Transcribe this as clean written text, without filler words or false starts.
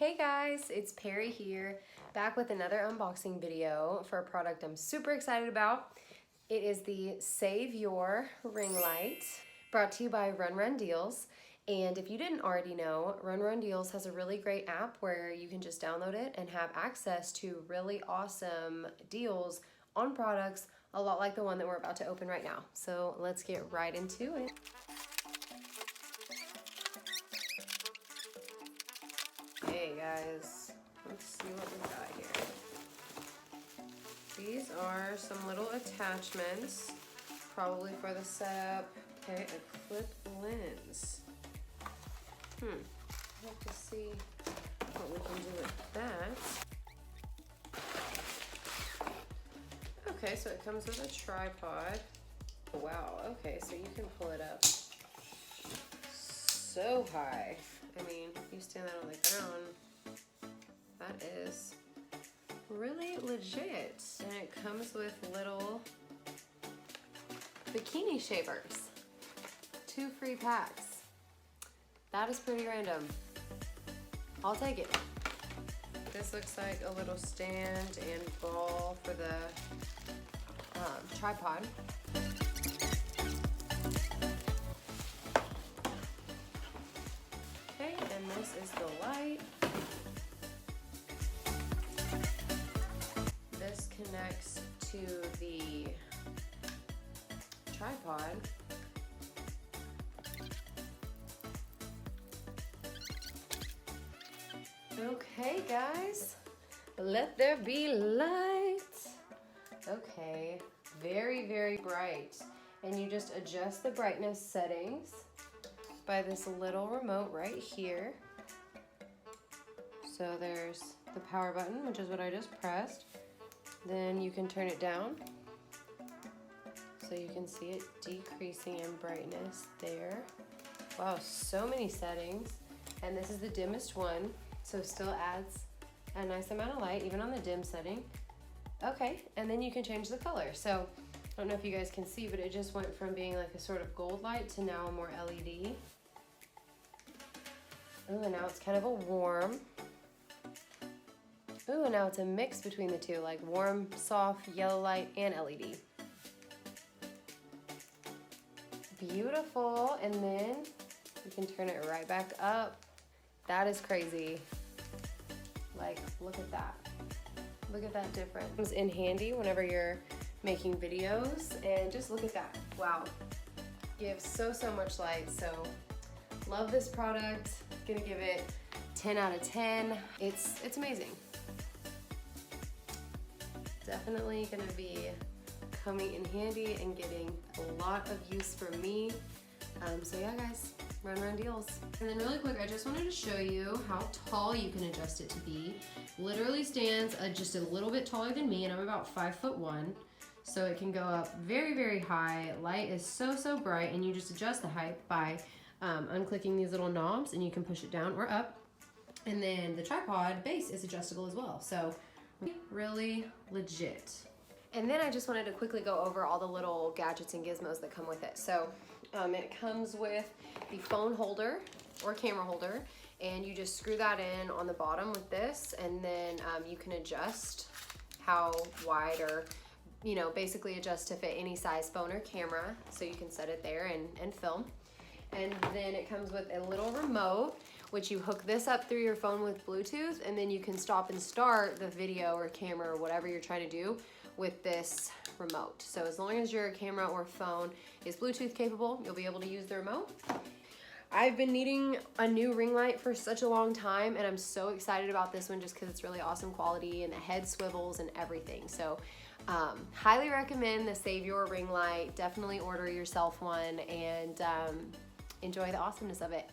Hey guys, it's Perry here, back with another unboxing video for a product I'm super excited about. It is the SAVEYOUR ring light, brought to you by Run Deals. And if you didn't already know, Run Deals has a really great app where you can just download it and have access to really awesome deals on products, a lot like the one that we're about to open right now. So let's get right into it. Hey guys, let's see what we got here. These are some little attachments, probably for the setup. Okay, a clip lens. I'll have to see what we can do with that. Okay, so it comes with a tripod. Wow, okay, so you can pull it up so high. I mean, you stand that on the ground, that is really legit. And it comes with little bikini shavers. 2 free packs. That is pretty random. I'll take it. This looks like a little stand and ball for the tripod. Okay, and this is the light. This connects to the tripod. Okay, guys, let there be light. Okay, very, very bright. And you just adjust the brightness settings by this little remote right here. So there's the power button, which is what I just pressed. Then you can turn it down. So you can see it decreasing in brightness there. Wow, so many settings. And this is the dimmest one, so still adds a nice amount of light, even on the dim setting. Okay, and then you can change the color. So I don't know if you guys can see, but it just went from being like a sort of gold light to now a more LED. Ooh, and now it's kind of a warm. Ooh, and now it's a mix between the two, like warm, soft, yellow light, and LED. Beautiful, and then you can turn it right back up. That is crazy. Like, look at that. Look at that difference. It's in handy whenever you're making videos, and just look at that. Wow. Gives so much light. So love this product. Gonna give it 10 out of 10. It's amazing. Definitely gonna be coming in handy and getting a lot of use for me. So yeah, guys, Run Deals. And then really quick, I just wanted to show you how tall you can adjust it to be. Literally stands just a little bit taller than me, and I'm about 5'1". So it can go up very, very high. Light is so bright, and you just adjust the height by unclicking these little knobs, and you can push it down or up. And then the tripod base is adjustable as well. So really legit. And then I just wanted to quickly go over all the little gadgets and gizmos that come with it. So it comes with the phone holder or camera holder, and you just screw that in on the bottom with this, and then you can adjust how wide, or basically adjust to fit any size phone or camera, so you can set it there and film. And then it comes with a little remote, which you hook this up through your phone with Bluetooth, and then you can stop and start the video or camera or whatever you're trying to do with this remote. So as long as your camera or phone is Bluetooth capable, you'll be able to use the remote. I've been needing a new ring light for such a long time, and I'm so excited about this one just because it's really awesome quality, and the head swivels and everything. So highly recommend the SAVEYOUR ring light. Definitely order yourself one, and enjoy the awesomeness of it.